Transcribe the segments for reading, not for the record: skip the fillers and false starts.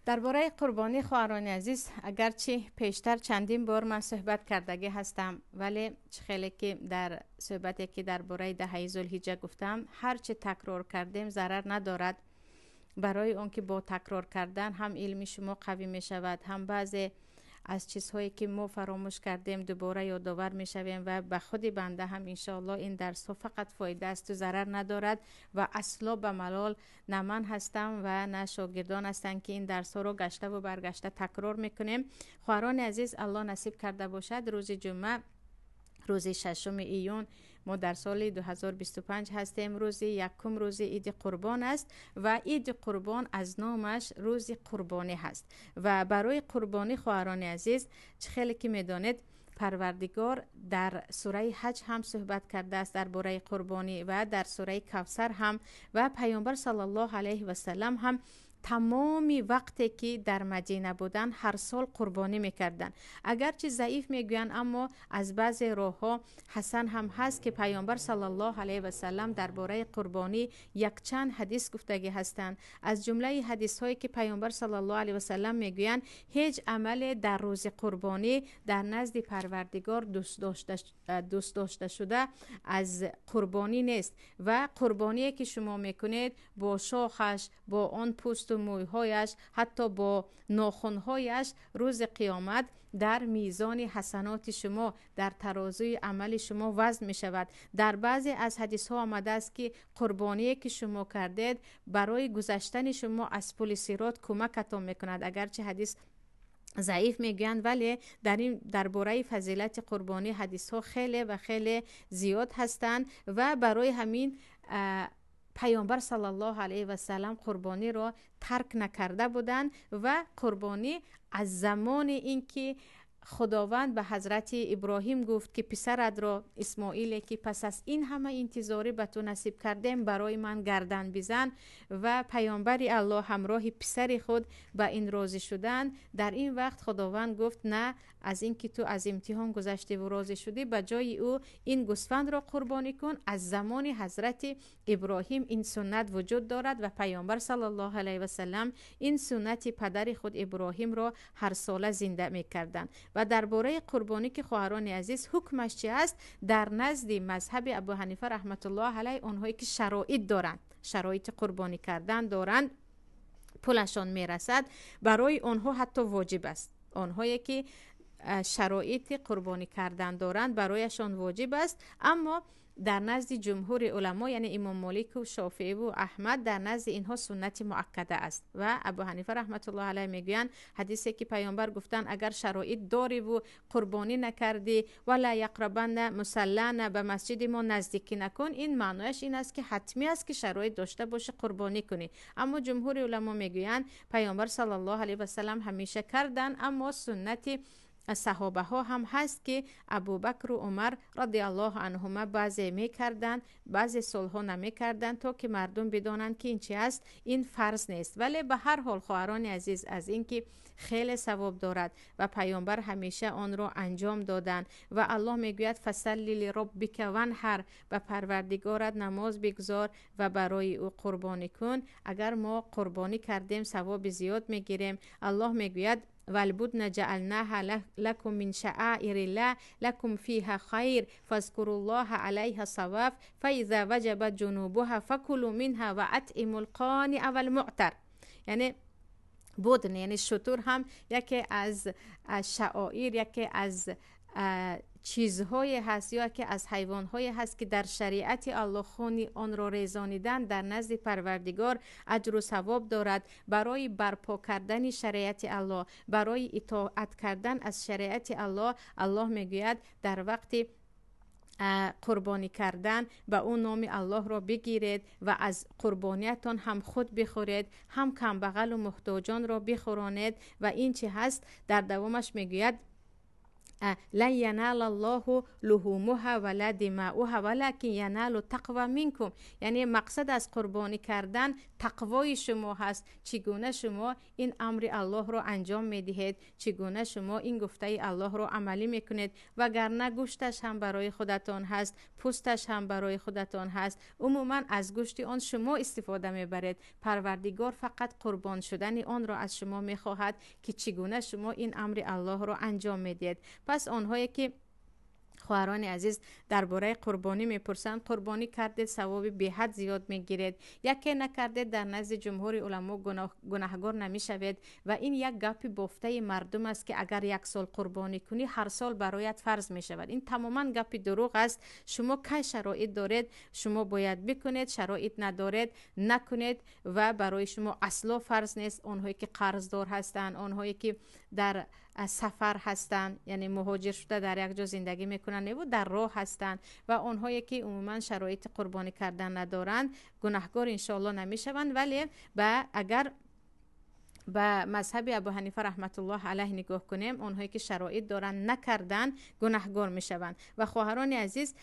درباره قربانی خواهران عزیز اگرچه پیشتر چندین بار من صحبت کردگی هستم، ولی خیلی که در صحبتی که درباره دهه ذوالحجه گفتم، هر چه تکرار کردیم ضرر ندارد. برای اون که با تکرار کردن هم علم شما قوی می شود، هم بعضی از چیزهایی که ما فراموش کردیم دوباره یادآور می شویم و به خود بنده هم انشاءالله این درس ها فقط فایده است و ضرر ندارد و اصلا به ملال نه من هستم و نه شاگردان هستند که این درس ها رو گشته و برگشته تکرار میکنیم. خواهران عزیز، الله نصیب کرده باشد روز جمعه، روز 6 ایون، ما در سال 2025 هستیم. روز یکم روز عید قربان است و عید قربان از نامش روز قربانی هست و برای قربانی خواهران عزیز خیلی که میدانید پروردگار در سوره حج هم صحبت کرده است درباره قربانی و در سوره کوثر هم، و پیامبر صلی الله علیه و سلم هم تمامی وقتی که در مدینه بودن هر سال قربانی میکردن. اگرچه ضعیف میگوین اما از بعضی راه ها حسن هم هست که پیامبر صلی الله علیه و سلم درباره قربانی یک چند حدیث گفتگی هستند. از جمله حدیث هایی که پیامبر صلی الله علیه و سلم میگوین هیچ عمل در روز قربانی در نزد پروردگار دوست داشته شده از قربانی نیست و قربانی که شما میکنید با شاخش، با آن پوست و مویهایش، حتی با ناخنهایش روز قیامت در میزان حسنات شما، در ترازوی عمل شما وزن می شود. در بعضی از حدیث ها آمده است که قربانی که شما کردید برای گذشتن شما از پل صراط کمکتان می کند. اگرچه حدیث ضعیف میگویند ولی درباره فضیلت قربانی حدیث ها خیلی و خیلی زیاد هستند و برای همین پیامبر صلی الله علیه و سلم قربانی را ترک نکرده بودند و قربانی از زمان اینکه خداوند به حضرت ابراهیم گفت که پسرت را اسماعیل که پس از این همه انتظاری به تو نصیب کردم برای من گردن بزن و پیامبر الله همراه پسر خود به این راضی شدند. در این وقت خداوند گفت نه، از اینکه تو از امتحان گذشته و راضی شدی به جای او این گوسفند را قربانی کن. از زمان حضرت ابراهیم این سنت وجود دارد و پیامبر صلی الله علیه و سلم این سنت پدر خود ابراهیم را هر ساله زنده می‌کردند. و درباره قربانی که خواهران عزیز حکمش چی است؟ در نزد مذهب ابو حنیفه رحمت الله علیه اونهایی که شرایط دارند، شرایط قربانی کردن دارند، پولشان میرسد، برای آنها حتی واجب است. آنهایی که شرایط قربانی کردن دارند برایشان واجب است، اما در نزد جمهور علما یعنی امام مالک و شافعی و احمد در نزد اینها سنت مؤکده است. و ابو حنیفه رحمت الله علیه میگویند حدیثی که پیامبر گفتن اگر شرایط داری و قربانی نکردی ولا یقربن مصلنا، به مسجد ما نزدیکی نکن، این معنیش این است که حتمی است که شرایط داشته باشه قربانی کنی. اما جمهور علما میگویند پیامبر صلی الله علیه و سلم همیشه کردن، اما سنت صحابه ها هم هست که ابوبکر و عمر رضی الله عنهما بعضی میکردند، بعضی سالها نمیکردند تا که مردم بدانند که این چی است، این فرض نیست. ولی به هر حال خواهران عزیز از اینکه خیلی ثواب دارد و پیامبر همیشه آن را انجام دادند و الله میگوید فصلی لربک وانحر، به پروردگارت نماز بگزار و برای او قربانی کن. اگر ما قربانی کردیم ثواب زیاد میگیریم. الله میگوید والبدن جعلناها لكم من شعائر الله لكم فيها خير فاذكروا الله عليها صواف فاذا وجبت جنوبها فكلوا منها واطعموا القانع والمعتر. یعنی بدن یعنی شتر هم یکی از شعائر، یکی از چیزهای هست یا که از حیوانهای هست که در شریعت الله خونی آن را رسانیدن در نزد پروردگار اجر و ثواب دارد. برای برپا کردن شریعت الله، برای اطاعت کردن از شریعت الله، الله میگوید در وقت قربانی کردن به اون نام الله را بگیرید و از قربانیتان هم خود بخورید، هم کمبغل و محتاجان را بخورانید. و این چی هست؟ در دوامش میگوید لا ینال الله لحومها ولا دماؤها ولکن ینال التقوی منکم. یعنی مقصد از قربانی کردن تقوای شما هست، چگونه شما این امر الله رو انجام میدهید، چگونه شما این گفته الله رو عملی میکنید. وگرنه گوشتش هم برای خودتان هست، پوستش هم برای خودتان هست، عموما از گوشت آن شما استفاده میبرید. پروردگار فقط قربان شدن آن را از شما میخواهد که چگونه شما این امر الله رو انجام میدید. پس آنهایی که خواهران عزیز درباره قربانی میپرسند، قربانی کردید ثواب به حد زیاد میگیرید، یکی نکردید در نزد جمهور علما گناهگار نمیشوید. و این یک گپ بافته مردم است که اگر یک سال قربانی کنی هر سال برایت فرض میشود. این تماما گپ دروغ است. شما کی شرایط دارید شما باید بکنید، شرایط ندارید نکنید و برای شما اصلا فرض نیست. آنهایی که قرضدار هستند، آنهایی که در سفر هستند، یعنی مهاجر شده در یک جا زندگی میکنن و در راه هستند، و آنهایی که عموما شرایط قربانی کردن ندارند گناهگار انشاءالله نمیشوند. ولی اگر به مذهب ابو حنیفه رحمت الله علیه نگاه کنیم، اونهایی که شرایط دارن نکردن گناهگار میشوند. و خواهران عزیز،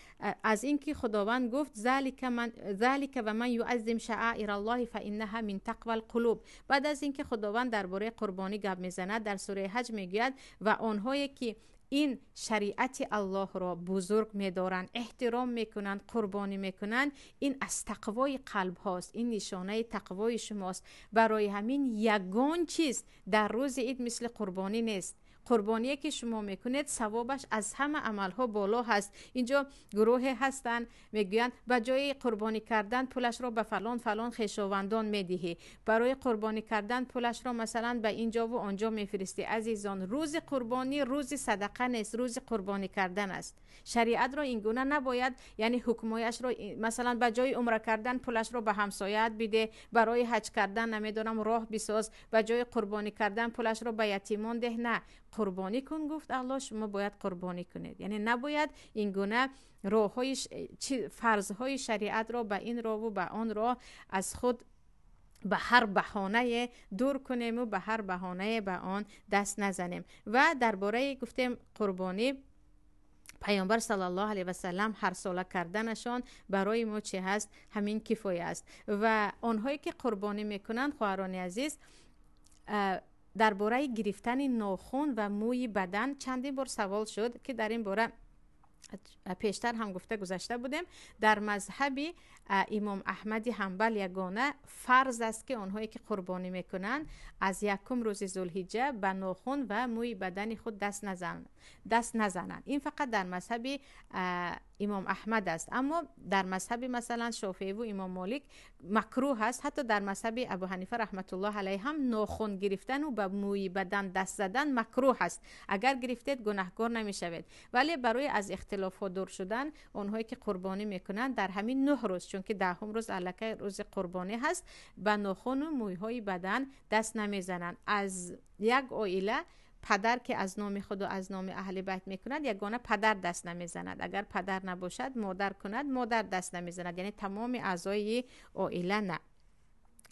از اینکه خداوند گفت ذالک و من یعظم شعائر الله فانها من تقوی القلوب، بعد از اینکه خداوند درباره قربانی گپ میزند در سوره حج میگوید و آنهایی که این شریعت الله را بزرگ می‌دارند، احترام میکنند، قربانی میکنند، این از تقوای قلب هاست، این نشانه تقوای شماست. برای همین یگان چیز در روز عید مثل قربانی نیست. قربانی که شما میکنید ثوابش از همه عملها بالا هست. اینجا گروه هستن میگویند به جای قربانی کردن پولش را به فلان خویشاوندان میدهی، برای قربانی کردن پولش را مثلا به اینجا و آنجا میفرستی. عزیزان، روز قربانی روز صدقه نیست، روز قربانی کردن است. شریعت را این گونه نباید، یعنی حکمایش را مثلا به جای عمره کردن پولش را به همسایت بده، برای حج کردن نمیدونم راه بساز، به جای قربانی کردن پولش را به یتیمان ده. نه، قربانی کن گفت الله، شما باید قربانی کنید. یعنی نباید این گونه راههای فرضهای شریعت را به این راه و به آن راه از خود به هر بهانه دور کنیم و به هر بهانه به آن دست نزنیم. و درباره گفتیم قربانی، پیامبر صلی الله علیه و سلم هر ساله کردنشان برای ما چه هست؟ همین کفایه است. و آنهایی که قربانی میکنند خواهران عزیز، درباره گرفتن ناخن و موی بدن چندین بار سوال شد که در این باره پیشتر هم گفته گذشته بودیم. در مذهب امام احمد حنبل یگانه فرض است که آنهایی که قربانی میکنند از یکم روز ذوالحجه به ناخن و موی بدن خود دست نزنند. این فقط در مذهب امام احمد است. اما در مذهب مثلا شافعی و امام مالک مکروه است. حتی در مذهب ابو حنیفه رحمت الله علیه هم ناخن گرفتن و به موی بدن دست زدن مکروه است. اگر گرفتید گناهگار نمیشوید. ولی برای از اختلاف ها دور شدن، اونهایی که قربانی میکنند در همین 9 روز، چون که 10 روز الکه روز قربانی هست، به ناخن و موی های بدن دست نمیزنند. از یک عائله پدر که از نام خود و از نام اهل بیت میکند، یگانه پدر دست نمیزند. اگر پدر نباشد مادر کند، مادر دست نمیزند. یعنی تمام اعضای عائله نه.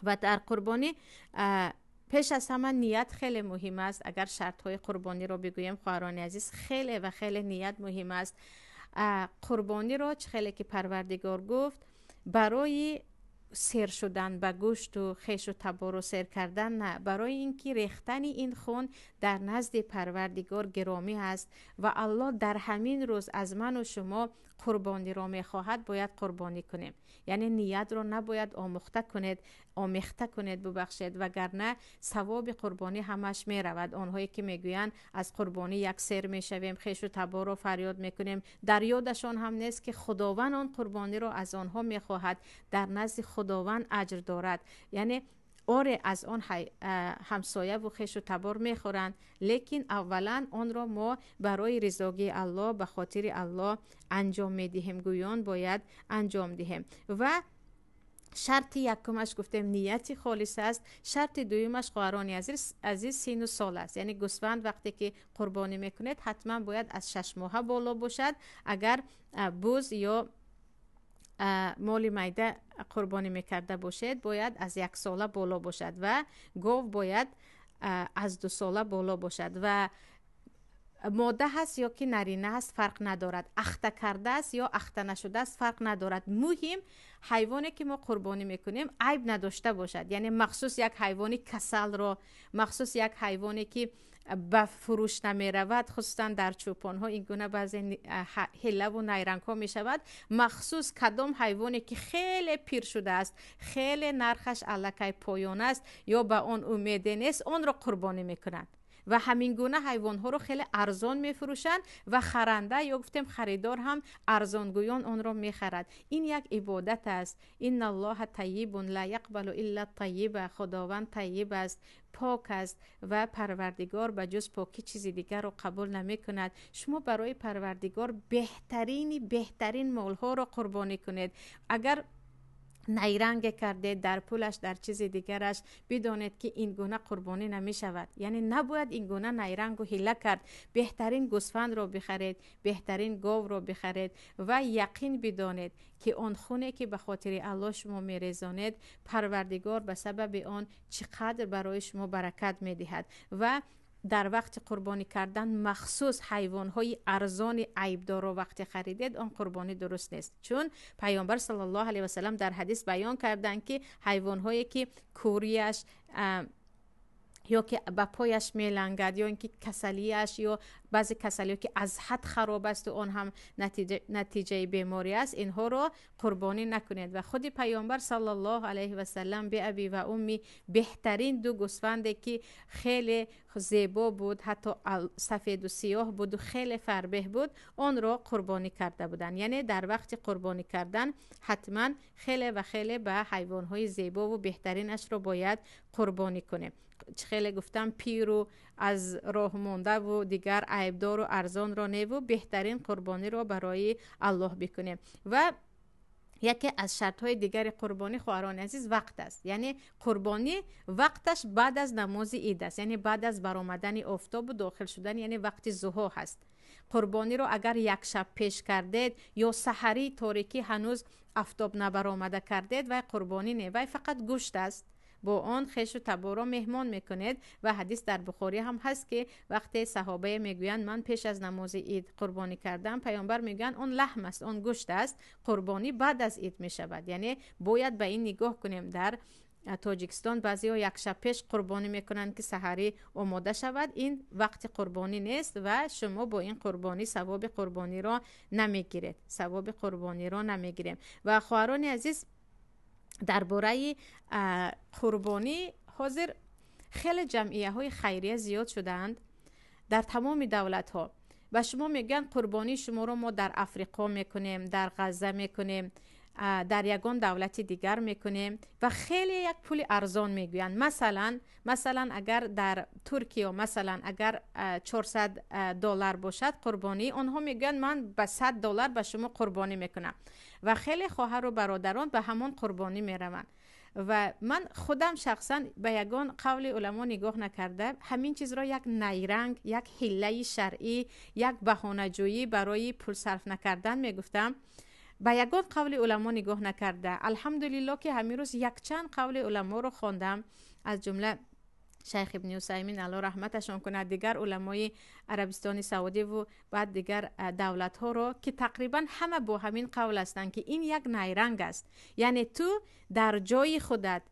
و در قربانی پیش از همه نیت خیلی مهم است. اگر شرط های قربانی رو بگویم خواهران عزیز، خیلی و خیلی نیت مهم است. قربانی رو خیلی که پروردگار گفت برای سیر شدن به گوشت و خیش و تبار و سیر کردن نه، برای اینکه ریختن این خون در نزد پروردگار گرامی است و الله در همین روز از من و شما قربانی را میخواهد، باید قربانی کنیم. یعنی نیت را نباید آمیخته کنید ببخشید، وگرنه ثواب قربانی همش میرود. آنهایی که میگویند از قربانی یک سیر میشویم، خیش و تبار را فریاد میکنیم، در یادشان هم نیست که خداوند آن قربانی را از آنها میخواهد، در نزد خداوند اجر دارد. یعنی آره از آن همسایه و خیش و تبار میخورند، لیکن اولا آن را ما برای رضایت الله به خاطر الله انجام میدهیم. گویان باید انجام دهیم. و شرط یکمش گفتیم نیت خالص است. شرط دویمش خواهران عزیز سن و سال است. یعنی گوسفند وقتی که قربانی میکنید حتما باید از 6 ماه بالا باشد. اگر بز یا مال میده قربانی میکرده باشید باید از 1 ساله بالا باشد و گاو باید از 2 ساله بالا باشد. و ماده هست یا که نرینه هست فرق ندارد، اخته کرده است یا اخته نشده است فرق ندارد. مهم حیوانی که ما قربانی میکنیم عیب نداشته باشد. یعنی مخصوص یک حیوانی کسل را، مخصوص یک حیوانی که به فروش نمی رود، خصوصا در چوپان ها این گونه بعضی حله و نیرنگ ها می شود، مخصوص کدام حیوانی که خیلی پیر شده است، خیلی نرخش الکی پایان است یا به آن امیده نیست، آن را قربانی میکنند و همین گونه حیوان ها رو خیلی ارزان میفروشند و خرنده یا گفتیم خریدار هم ارزانگویان آن را میخرد. این یک عبادت است. ان الله طیب لا یقبل الا الطیب. خداوند طیب است، پاک است و پروردگار به جز پاکی چیزی دیگر رو قبول نمی کند. شما برای پروردگار بهترین مال ها رو قربانی کنید. اگر نیرنگ کرده در پولش در چیز دیگرش، بدانید که این گونه قربانی نمی شود. یعنی نباید این گونه نیرنگ و حیله کرد. بهترین گوسفند رو بخرید، بهترین گاو رو بخرید و یقین بدانید که آن خونه که به خاطر الله شما میریزانید، پروردگار به سبب آن چقدر برای شما برکت میدهد. و در وقت قربانی کردن مخصوص حیوان‌های ارزان عیبدار رو وقتی خریدید، آن قربانی درست نیست. چون پیامبر صلی الله علیه و سلم در حدیث بیان کردند که حیوان‌هایی که کوریش یا که به پایش میلنگد یا اینکه کسلیش یا بعضی کسلی که از حد خراب است و اون هم نتیجه بیماری است، اینها رو قربانی نکنید. و خود پیامبر صلی الله علیه و سلم به ابی و امی بهترین دو گوسفندی که خیلی زیبا بود، حتی سفید و سیاه بود و خیلی فربه بود، اون رو قربانی کرده بودن. یعنی در وقت قربانی کردن حتما خیلی به حیوانهای زیبا و بهترینش رو باید قربانی کنیم. خیلی گفتم پیر و از راه مونده و دیگر عیبدار و ارزان را نه و بهترین قربانی را برای الله بکنیم. و یکی از شرط‌های دیگر قربانی خواهران عزیز وقت است. یعنی قربانی وقتش بعد از نماز عید است، یعنی بعد از برآمدن آفتاب و داخل شدن، یعنی وقت ضحی هست. قربانی رو اگر یک شب پیش کردید یا سحری تاریکی هنوز آفتاب نبرآمده کردید، و قربانی نه، و فقط گوشت است. با آن خویش و تبع را مهمان میکنید. و حدیث در بخاری هم هست که وقتی صحابه میگویند من پیش از نماز عید قربانی کردم، پیامبر میگن اون لحم است، اون گوشت است، قربانی بعد از عید میشود. یعنی باید به این نگاه کنیم. در تاجیکستان بعضی‌ها یک شب پیش قربانی میکنند که سحری آماده شود، این وقت قربانی نیست و شما با این قربانی ثواب قربانی را نمیگیرید، ثواب قربانی را نمیگیریم. و خواهران عزیز، درباره قربانی حاضر خیلی جمعیه های خیریه زیاد شدند در تمام دولت ها و شما میگن قربانی شما رو ما در افریقا میکنیم، در غزه میکنیم، در یگان دولت دیگر میکنیم و خیلی یک پول ارزان میگوین. مثلا اگر در ترکیه مثلا اگر $400 باشد قربانی، آنها میگن من به $100 به شما قربانی میکنم و خیلی خواهر و برادران به همون قربانی میروند. و من خودم شخصا به یگان قول علما نگاه نکرده، همین چیز را یک نیرنگ، یک حیله شرعی، یک بهانه جویی برای پول صرف نکردن میگفتم. به یگان قول علما نگاه نکرده. الحمدلله که همین روز یک چند قول علما رو خواندم، از جمله شیخ ابن عثیمین الله رحمتشان کنه، دیگر علمای عربستان سعودی و بعد دیگر دولت ها رو که تقریبا همه با همین قول هستند که این یک نیرنگ است. یعنی تو در جای خودت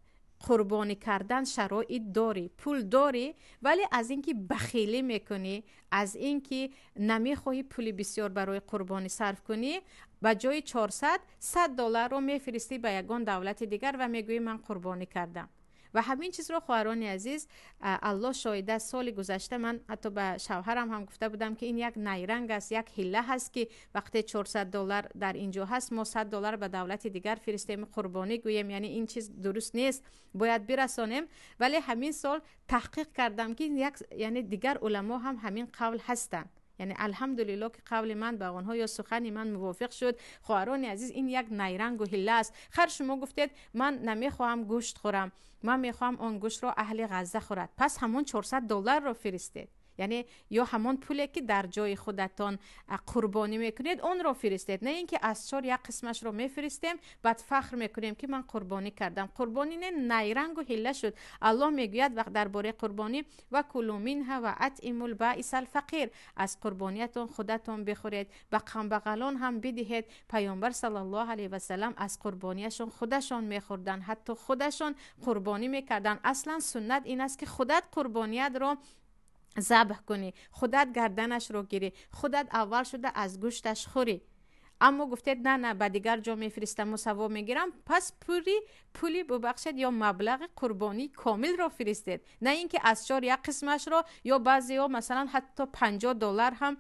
قربانی کردن شرایط داری، پول داری، ولی از اینکه بخیلی میکنی، از اینکه نمیخوای پول بسیار برای قربانی صرف کنی، با جای $400 رو میفرستی به یگان دولت دیگر و میگویی من قربانی کردم. و همین چیز رو خواهران عزیز الله شاهده، سال گذشته من حتی به شوهرم هم گفته بودم که این یک نیرنگ است، یک حیله هست که وقتی $400 در اینجا هست ما $100 به دولت دیگر فرستیم قربانی گوییم. یعنی این چیز درست نیست، باید برسانیم. ولی همین سال تحقیق کردم که یعنی دیگر علما هم همین قول هستند. یعنی الحمدلله که قول من به آنها یا سخن من موافق شد. خواهران عزیز، این یک نیرنگ و حیله است. خیر شما گفتید من نمیخواهم گوشت خورم، من میخوام اون گوشت رو اهل غزه خورد، پس همون $400 رو فرستید. یعنی یا همان پولی که در جای خودتان قربانی میکنید اون رو فرستید، نه اینکه از چار یک قسمش رو میفرستیم بعد فخر میکنیم که من قربانی کردم. قربانی نه نیرنگ و حیله شد. الله میگوید وقت درباره قربانی و کلوا منها و اطعموا البائس الفقیر، از قربانیتون خودتون بخورید، به غمبغلان هم بدهید. پیامبر صلی الله علیه و سلم از قربانیشون خودشون میخوردن، حتی خودشون قربانی میکردن. اصلا سنت این است که خودت قربانیت رو ذبح کنی، خودت گردنش رو گیری، خودت اول شده از گوشتش خوری. اما گفتید نه به دیگر جا میفرستم و ثواب میگیرم، پس پولی ببخشید یا مبلغ قربانی کامل رو فرستید، نه اینکه از چار یک قسمش رو، یا بعضیا مثلا حتی $50 هم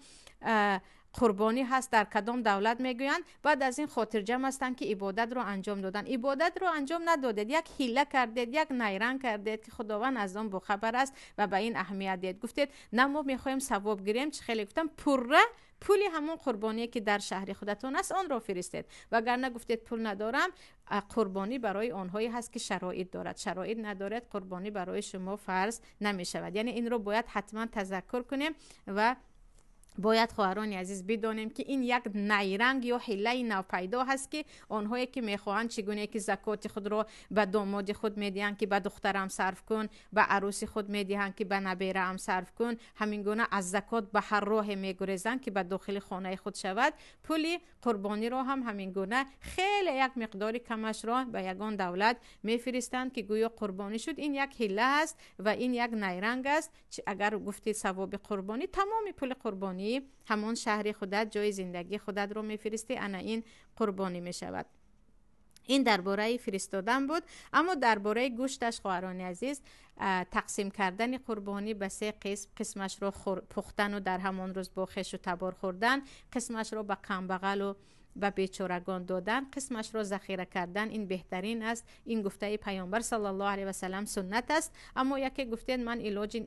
قربانی هست در کدام دولت میگویند، بعد از این خاطر جمع هستند که عبادت رو انجام دادن. عبادت رو انجام ندادید، یک حیله کردید، یک نیرنگ کردید که خداوند از آن بخبر است و به این اهمیت دید. گفتید نه ما میخوایم ثواب گیریم، چه خیلی گفتم پولی همون قربانی که در شهر خودتون است آن را فرستید. وگرنه گفتید پول ندارم، قربانی برای آنهایی هست که شرایط دارد، شرایط ندارد قربانی برای شما فرض نمی شود. یعنی این رو باید حتما تذکر کنیم و باید خواهران عزیز بدانیم که این یک نیرنگ یا حیله ناپیدا هست که آنهایی که میخواهند چگونه که زکات خود رو به داماد خود میدهند که به دخترم صرف کن، به عروسی خود میدهند که به نبیرم صرف کن، همین گونه از زکات به هر راه میگریزند که به داخل خانه خود شود. پولی قربانی رو هم همین گونه خیلی یک مقداری کمش را به یگان دولت میفرستند که گویا قربانی شد. این یک حیله است و این یک نیرنگ است. اگر گفتید ثواب قربانی، تمام پول قربانی همون شهر خودت، جای زندگی خودت رو میفرستی، انا این قربانی میشود. این درباره فرستادن بود. اما درباره گوشتش خواهران عزیز، تقسیم کردن قربانی به 3 قسم، قسمش رو پختن و در همون روز با خش و تبار خوردن، قسمش رو به غمبغل و به بیچارگان دادن، قسمش رو ذخیره کردن. این بهترین است. این گفته پیامبر صلی الله علیه و سلم سنت است. اما یکی گفتید من علاج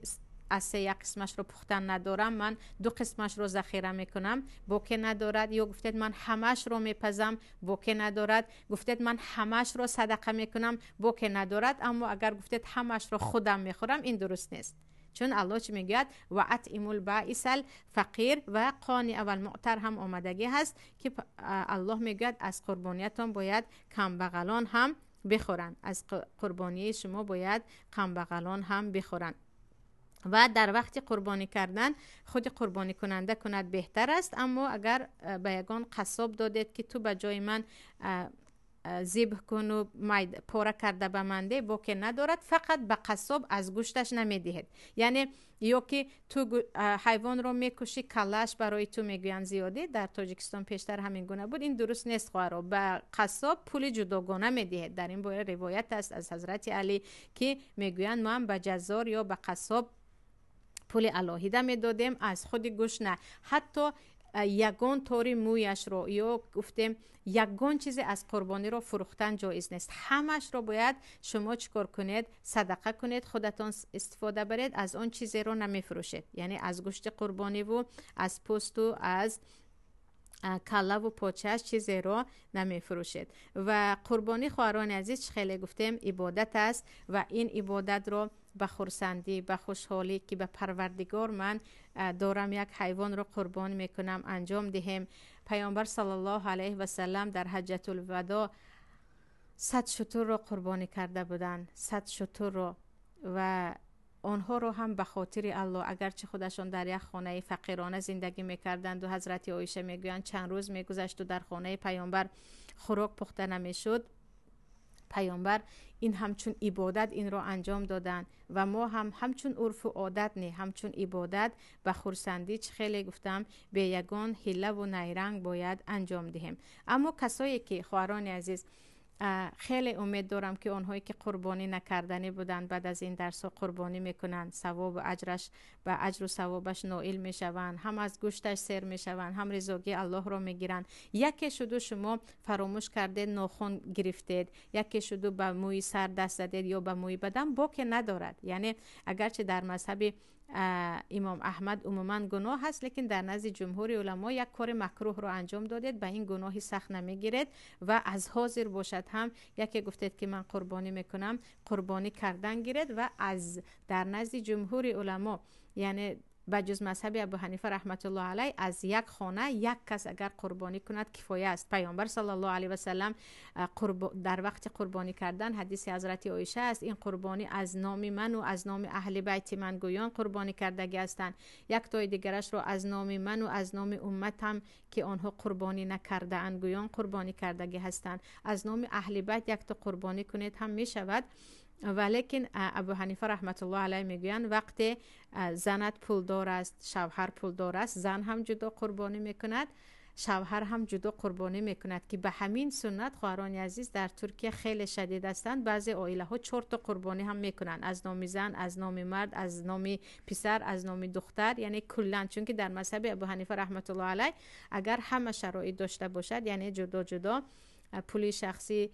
از 3 قسمش رو پختن ندارم، من 2 قسمش رو ذخیره میکنم، بوکه ندارد. یا گفتید من همش رو میپزم، بوکه ندارد. گفتید من همش رو صدقه میکنم، بوکه ندارد. اما اگر گفتید همش رو خودم میخورم، این درست نیست. چون الله چی میگه؟ و اطعموا البائس الفقیر و قانع و المعتر هم آمدگی هست که الله میگه از قربانیتون باید کمبغلان هم بخورن، از قربانی شما باید کمبغلان هم بخورن. و در وقت قربانی کردن خود قربانی کننده کند بهتر است. اما اگر به یگان قصاب دادید که تو به جای من ذبح کن و پاره کرده به منده، بوکه ندارد، فقط به قصاب از گوشتش نمیدهید. یعنی یا که تو حیوان رو میکشی، کلش برای تو میگوین زیاده، در تاجیکستان پیشتر همین گونه بود. این درست نیست. خواهر به قصاب پول جداگانه میدهید. در این باره روایت است از حضرت علی که میگوین ما هم به جزار یا به قصاب پول علاهیده میدادیم، از خود گوشت نه. حتی یگان طوری مویش رو یا گفتیم یگان چیزی از قربانی رو فروختن جایز نیست. همش رو باید شما چکار کنید؟ صدقه کنید، خودتان استفاده برید، از اون چیزی رو نمیفروشید. یعنی از گوشت قربانی و از پوست و از کله و پاچهش چیزی رو نمیفروشید. و قربانی خواهران عزیز خیلی گفتیم عبادت است و این عبادت رو به خرسندی، به خوشحالی که به پروردگار من دارم یک حیوان رو قربان میکنم انجام دهیم. پیامبر صلی الله علیه و سلم در حجة الوداع 100 شتر رو قربانی کرده بودن، 100 شتر رو، و آنها رو هم به خاطر الله، اگرچه خودشان در یک خانه فقیرانه زندگی میکردند و حضرت عایشه میگویند چند روز میگذشت و در خانه پیامبر خوراک پخته نمیشد، پیامبر این همچون عبادت این رو انجام دادن و ما هم همچون عرف و عادت نه، همچون عبادت به خرسندی خیلی گفتم به یگان حیله و نیرنگ باید انجام دهیم. اما کسایی که خواهران عزیز خیلی امید دارم که آنهایی که قربانی نکردنی بودن بعد از این درس قربانی میکنن، ثواب و اجرش به اجر و ثوابش نائل میشوند، هم از گوشتش سیر میشوند، هم رضایت الله رو میگیرن. یکی شده شما فراموش کردید ناخن گرفتید، یکی شده به موی سر دست زدید یا به موی بدن، باک ندارد. یعنی اگرچه در مذهب امام احمد عموما گناه هست، لیکن در نزد جمهور علما یک کار مکروه رو انجام دادید، به این گناهی سخت نمیگیرید و از حاضر باشد هم یکی گفتید که من قربانی میکنم، قربانی کردن گیرید و از در نزد جمهور علما یعنی بجز مذهب ابو حنیفه رحمت الله علیه از یک خانه یک کس اگر قربانی کند کفایه است. پیامبر صلی الله علیه و سلم در وقت قربانی کردن حدیث حضرت عایشه است، این قربانی از نام من و از نام اهل بیت من گویان قربانی کردگی هستند. یک تای دیگرش رو از نام من و از نام امتم که آنها قربانی نکرده اند گویان قربانی کردگی هستند. از نام اهل بیت یک تا قربانی کنید هم می شود. ولیکن ابو حنیفه رحمت الله علیه میگویند وقتی زنت پولدار است، شوهر پولدار است، زن هم جدا قربانی میکند، شوهر هم جدا قربانی میکند که به همین سنت خواهران عزیز در ترکیه خیلی شدید هستند. بعضی عائله ها 4 تا قربانی هم میکنند، از نام زن، از نام مرد، از نام پسر، از نام دختر، یعنی کلا. چون که در مذهب ابو حنیفه رحمت الله علیه اگر همه شرایط داشته باشد، یعنی جدا جدا پول شخصی،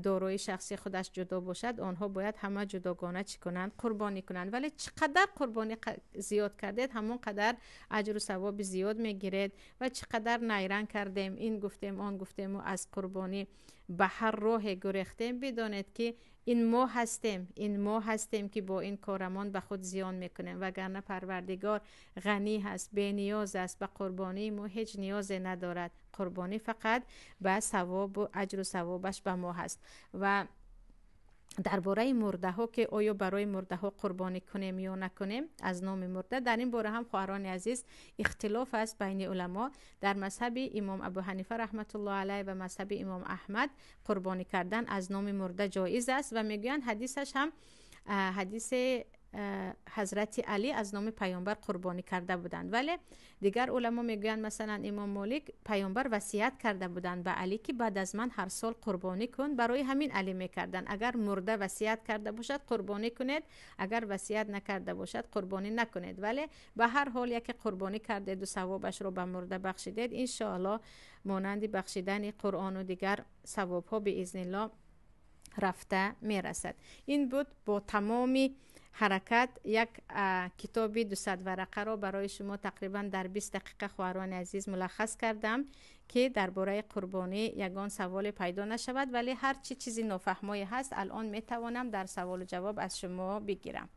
داروی شخصی خودش جدا باشد، آنها باید همه جداگانه چی کنند؟ قربانی کنند. ولی چقدر قربانی زیاد کردید همون قدر اجر و ثواب زیاد میگیرید. و چقدر نیرنگ کردیم، این گفتیم آن گفتیم و از قربانی به هر راه گریختیم، بدانید که این ما هستیم که با این کارمان به خود زیان میکنیم. وگرنه پروردگار غنی هست، بی نیاز است، به قربانی ما هیچ نیازی ندارد. قربانی فقط به ثواب و اجر و ثوابش به ما هست. و درباره مرده ها که آیا برای مرده ها قربانی کنیم یا نکنیم از نام مرده، در این باره هم خواهران عزیز اختلاف است بین علما. در مذهب امام ابو حنیفه رحمت الله علیه و مذهب امام احمد قربانی کردن از نام مرده جایز است و میگویند حدیثش هم حدیث حضرت علی از نام پیامبر قربانی کرده بودند. ولی دیگر علما میگویند مثلا امام مالک پیامبر وصیت کرده بودند به علی که بعد از من هر سال قربانی کن، برای همین علی میکردن. اگر مرده وصیت کرده باشد قربانی کنید، اگر وصیت نکرده باشد قربانی نکنید. ولی به هر حال یک قربانی کردید و ثوابش رو به مرده بخشیدید، ان شاء الله مانند بخشیدن قرآن و دیگر ثواب ها به اذن الله رفته میرسد. این بود با تمامی حرکت یک کتاب 200 ورقه را برای شما تقریبا در 20 دقیقه خواهران عزیز ملخص کردم که درباره قربانی یگان سوال پیدا نشود. ولی هر چیزی نافهمی هست الان میتوانم در سوال و جواب از شما بگیرم.